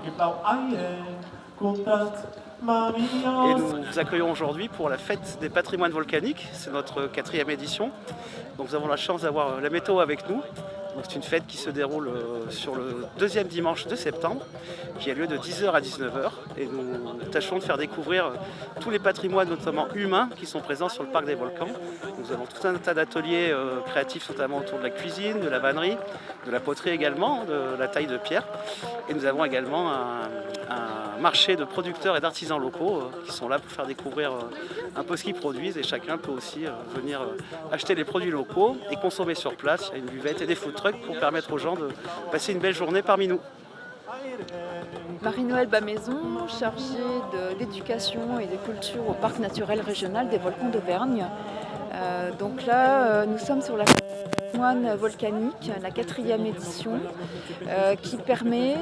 Et nous vous accueillons aujourd'hui pour la fête des patrimoines volcaniques. C'est notre 4e édition. Donc nous avons la chance d'avoir la météo avec nous. C'est une fête qui se déroule sur le 2e dimanche de septembre, qui a lieu de 10h à 19h. Et nous tâchons de faire découvrir tous les patrimoines, notamment humains, qui sont présents sur le parc des volcans. Nous avons tout un tas d'ateliers créatifs, notamment autour de la cuisine, de la vannerie, de la poterie également, de la taille de pierre. Et nous avons également un marché de producteurs et d'artisans locaux qui sont là pour faire découvrir un peu ce qu'ils produisent. Et chacun peut aussi venir acheter les produits locaux et consommer sur place. Il y a une buvette et des food trucks pour permettre aux gens de passer une belle journée parmi nous. Marie-Noël Bamaison, chargée d'éducation et de culture au Parc naturel régional des volcans d'Auvergne. Donc là, nous sommes sur la patrimoine volcanique, la 4e édition, qui permet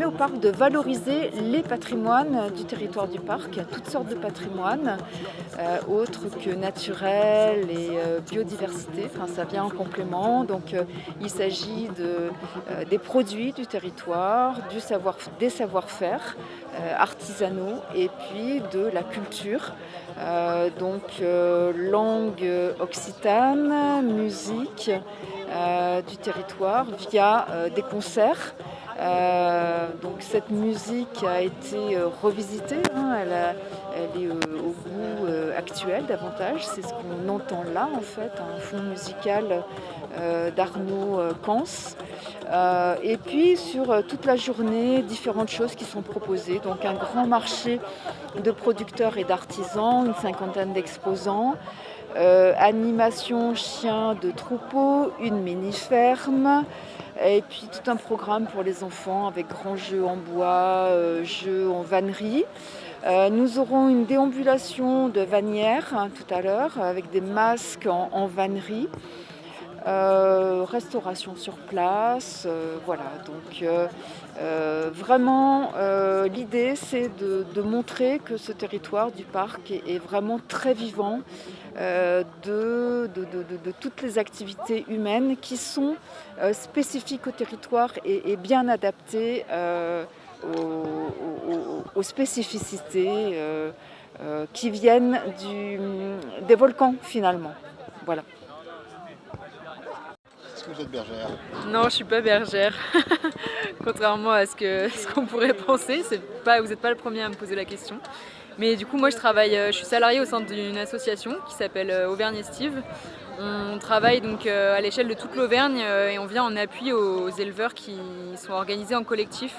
au parc de valoriser les patrimoines du territoire du parc, toutes sortes de patrimoines, autres que naturels et biodiversité. Enfin, ça vient en complément. Donc, il s'agit des produits du territoire, des savoir-faire artisanaux et puis de la culture. Langue occitane, musique du territoire via des concerts. Donc cette musique a été revisitée, elle est au goût actuel davantage, c'est ce qu'on entend là en fait, un fond musical d'Arnaud Cans. Et puis sur toute la journée, différentes choses qui sont proposées, donc un grand marché de producteurs et d'artisans, une 50aine d'exposants, animation chiens de troupeau, une mini-ferme, et puis tout un programme pour les enfants avec grands jeux en bois, jeux en vannerie. Nous aurons une déambulation de vannières tout à l'heure avec des masques en vannerie. Restauration sur place, voilà. Donc vraiment l'idée c'est de montrer que ce territoire du parc est vraiment très vivant de toutes les activités humaines qui sont spécifiques au territoire et bien adaptées aux spécificités qui viennent des volcans finalement. Voilà. Vous êtes bergère? Non, je suis pas bergère. Contrairement à ce qu'on pourrait penser, vous n'êtes pas le premier à me poser la question. Mais du coup, moi, je suis salariée au sein d'une association qui s'appelle Auvergne Estive. On travaille donc à l'échelle de toute l'Auvergne et on vient en appui aux éleveurs qui sont organisés en collectif,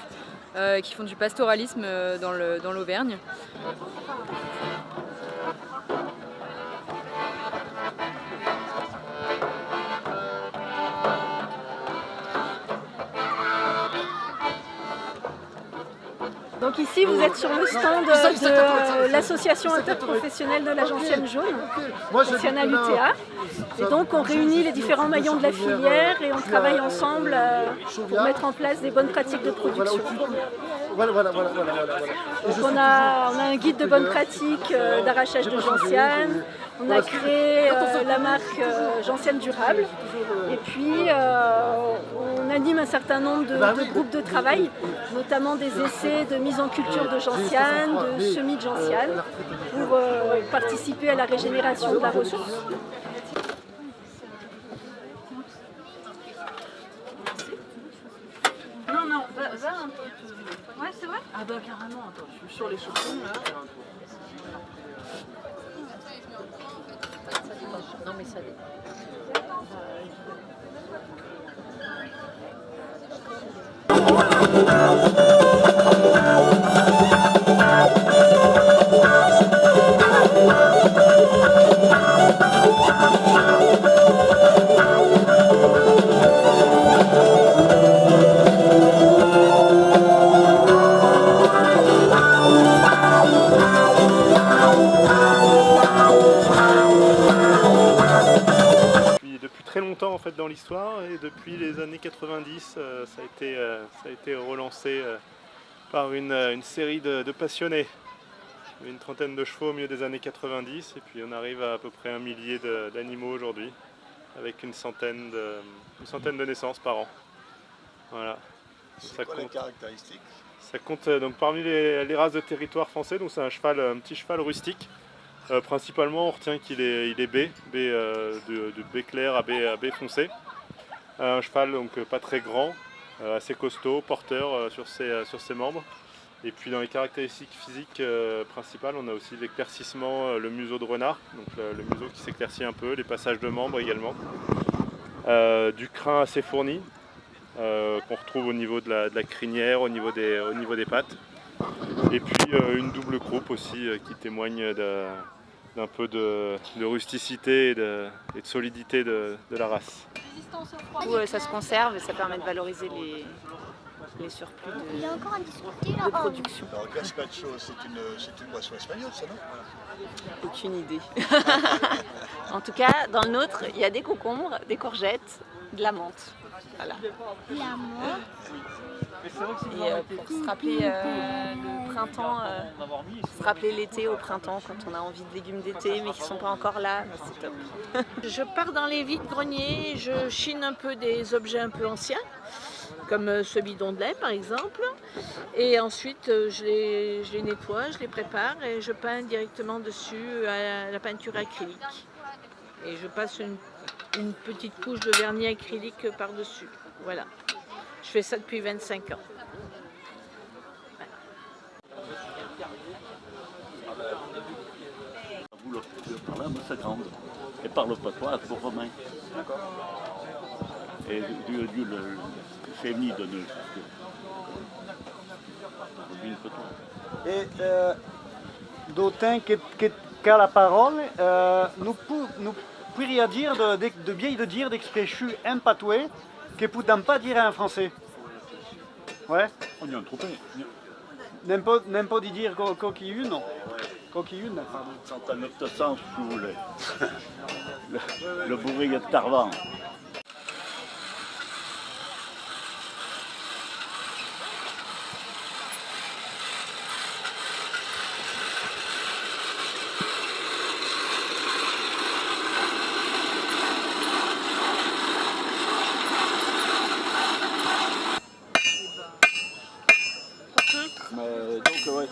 qui font du pastoralisme dans l'Auvergne. Donc ici, vous êtes sur le stand de l'association interprofessionnelle de la gentiane jaune, Gentiana lutea. Et donc on réunit les différents maillons de la filière et on travaille ensemble pour mettre en place des bonnes pratiques de production. Donc on a un guide de bonnes pratiques d'arrachage de gentiane. On a créé la marque Gentiane Durable et puis on anime un certain nombre de groupes de travail, notamment des essais de mise en culture de gentiane, de semis de gentiane, pour participer à la régénération de la ressource. Non, va un peu. Ouais, c'est vrai? Ah bah carrément, attends, je suis sur les chaussons là. Non mais ça dépend. En fait dans l'histoire et depuis les années 90 ça a été relancé par une série de passionnés, une trentaine de chevaux au milieu des années 90 et puis on arrive à peu près 1 millier d'animaux aujourd'hui avec une centaine de naissances par an. Voilà. Ça Quoi les compte, caractéristiques? ça compte donc parmi les races de territoire français, donc c'est un petit cheval rustique. Principalement, on retient qu'il est B, de B clair à B foncé. Un cheval donc pas très grand, assez costaud, porteur sur ses membres. Et puis dans les caractéristiques physiques principales, on a aussi l'éclaircissement, le museau de renard, donc le museau qui s'éclaircit un peu, les passages de membres également. Du crin assez fourni, qu'on retrouve au niveau de la crinière, au niveau des pattes. Et puis une double croupe aussi qui témoigne d'un peu de rusticité et de solidité de la race. Ça se conserve et ça permet de valoriser les surplus de production. Alors gazpacho, c'est une boisson espagnole, ça, non? Aucune idée. En tout cas, dans le nôtre, il y a des concombres, des courgettes, de la menthe. Voilà. La menthe. Et pour se rappeler le printemps, se rappeler l'été au printemps quand on a envie de légumes d'été mais qui ne sont pas encore là, c'est top. Je pars dans les vides-greniers, je chine un peu des objets un peu anciens, comme ce bidon de lait par exemple, et ensuite je les nettoie, je les prépare et je peins directement dessus à la peinture acrylique. Et je passe une petite couche de vernis acrylique par-dessus. Voilà. Je fais ça depuis 25 ans. Vous le parlez à Moussa Grande et par le patois pour Romain. Et du le féminin de nous. Et d'autant qu'à la parole, nous pourrions dire de bien de dire d'expression en patois que ne pouvons pas dire en français. Ouais. On y a un troupé. N'aime pas d'y dire coquille non. Coquille pardon. Quand à 900 sous le bourrier de Tarvan.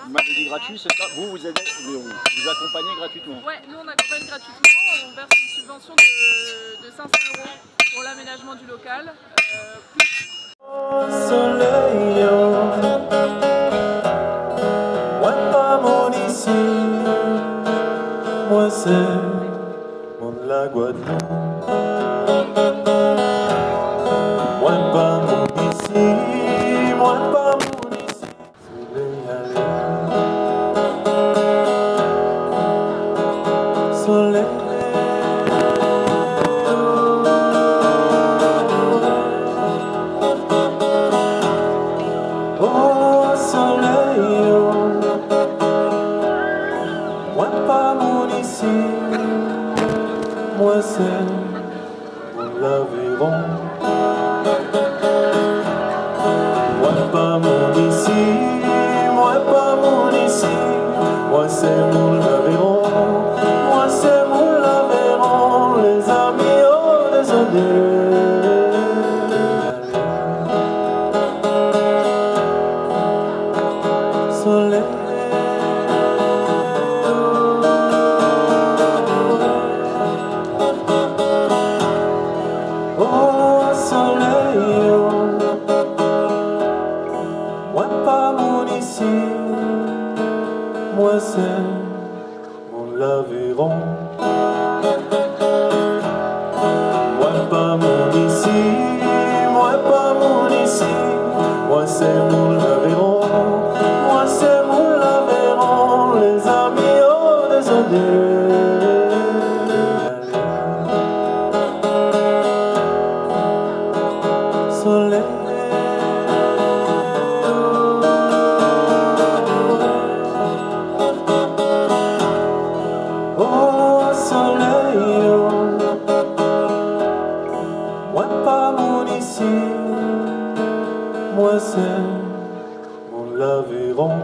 Vous m'avez dit gratuit, c'est ça? Vous accompagnez gratuitement? Ouais, nous on accompagne gratuitement, on verse une subvention de 500 € pour l'aménagement du local. Moi c'est mon la Guadeloupe. Moi pas mon ici, moi pas mon ici. Soleil. Oh soleil, moi pas mon ici, moi c'est mon l'Aveyron. Moi pas mon ici, moi pas mon ici, moi c'est mon l'Aveyron. Moi c'est mon l'Aveyron, les amis, oh désolé. Soleil. Oh soleil, moi pas mon ici, moi c'est mon l'Aveyron. Moi pas mon ici, moi pas mon ici, moi c'est mon l'Aveyron. Moi c'est mon l'Aveyron, les amis, oh désolé. Soleil. Oh soleil, moi pas mon ici, moi c'est mon l'Aveyron.